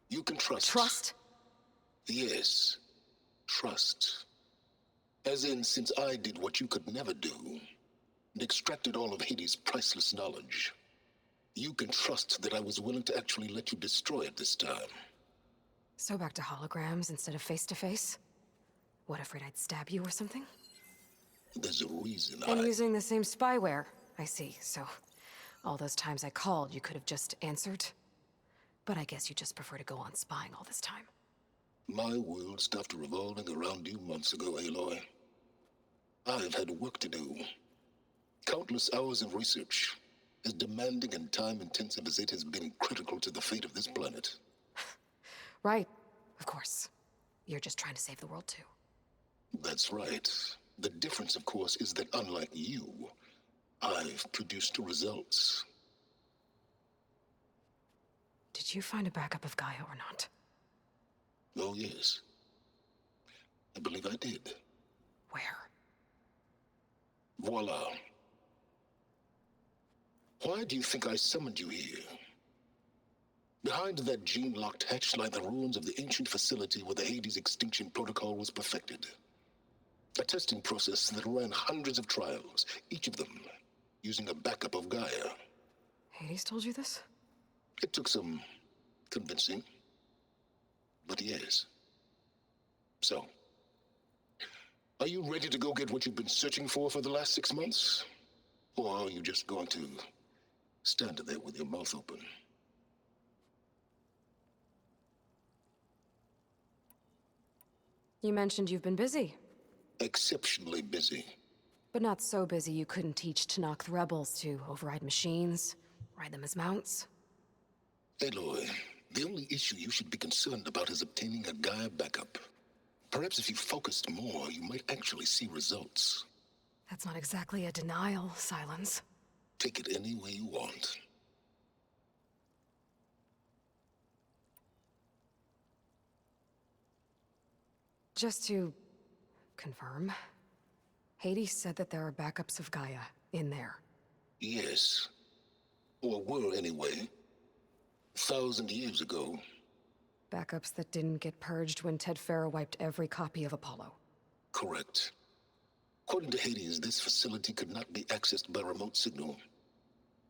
You can trust. Trust? Yes. Trust. As in, since I did what you could never do, and extracted all of Hades' priceless knowledge, you can trust that I was willing to actually let you destroy it this time. So back to holograms instead of face-to-face? What, afraid I'd stab you or something? There's a reason And using the same spyware. I see, so... all those times I called, you could have just answered? But I guess you just prefer to go on spying all this time. My world stopped revolving around you months ago, Aloy. I've had work to do. Countless hours of research, as demanding and time-intensive as it has been critical to the fate of this planet. Right, of course. You're just trying to save the world too. That's right. The difference, of course, is that unlike you, I've produced results. Did you find a backup of Gaia or not? Oh, yes. I believe I did. Where? Voila. Why do you think I summoned you here? Behind that gene-locked hatch lie the ruins of the ancient facility where the Hades extinction protocol was perfected. A testing process that ran hundreds of trials, each of them using a backup of Gaia. Hades told you this? It took some convincing, but yes. So, are you ready to go get what you've been searching for the last 6 months? Or are you just going to stand there with your mouth open? You mentioned you've been busy. Exceptionally busy. But not so busy you couldn't teach Tenakth rebels to override machines, ride them as mounts. Aloy, the only issue you should be concerned about is obtaining a Gaia backup. Perhaps if you focused more, you might actually see results. That's not exactly a denial, Silence. Take it any way you want. Just to confirm, Hades said that there are backups of Gaia in there. Yes. Or were anyway. 1,000 years ago. Backups that didn't get purged when Ted Faro wiped every copy of Apollo. Correct. According to Hades, this facility could not be accessed by remote signal.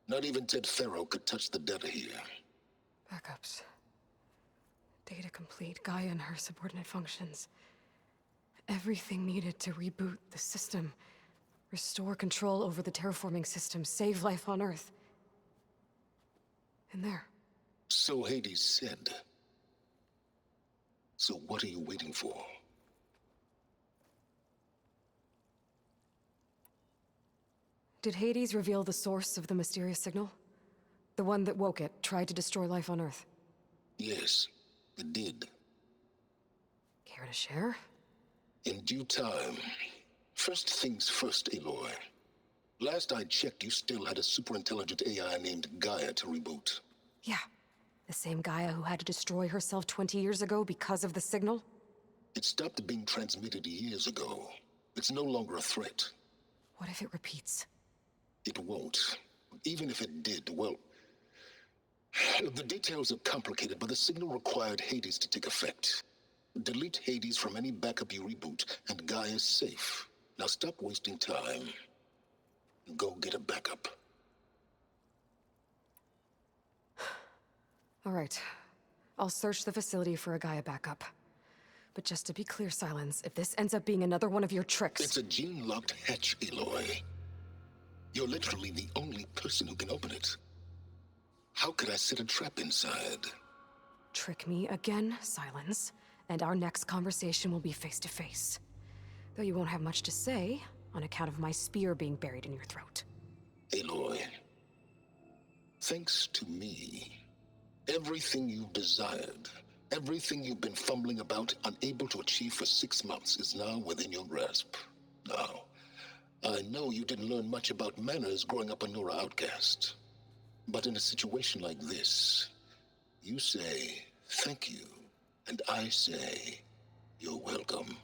Not even Ted Faro could touch the data here. Backups. Data complete, Gaia and her subordinate functions. Everything needed to reboot the system. Restore control over the terraforming system, save life on Earth. In there. So Hades said. So what are you waiting for? Did Hades reveal the source of the mysterious signal? The one that woke it, tried to destroy life on Earth? Yes, it did. Care to share? In due time. First things first, Aloy. Last I checked, you still had a super-intelligent AI named Gaia to reboot. Yeah. The same Gaia who had to destroy herself 20 years ago because of the signal? It stopped being transmitted years ago. It's no longer a threat. What if it repeats? It won't. Even if it did, well... the details are complicated, but the signal required Hades to take effect. Delete Hades from any backup you reboot, and Gaia's safe. Now stop wasting time. Go get a backup. All right. I'll search the facility for a Gaia backup. But just to be clear, Silence, if this ends up being another one of your tricks... It's a gene-locked hatch, Aloy. You're literally the only person who can open it. How could I set a trap inside? Trick me again, Silence, and our next conversation will be face-to-face. Though you won't have much to say, on account of my spear being buried in your throat. Aloy, thanks to me, everything you've desired, everything you've been fumbling about, unable to achieve for 6 months, is now within your grasp. Now, I know you didn't learn much about manners growing up a Nora outcast. But in a situation like this, you say, thank you, and I say, you're welcome.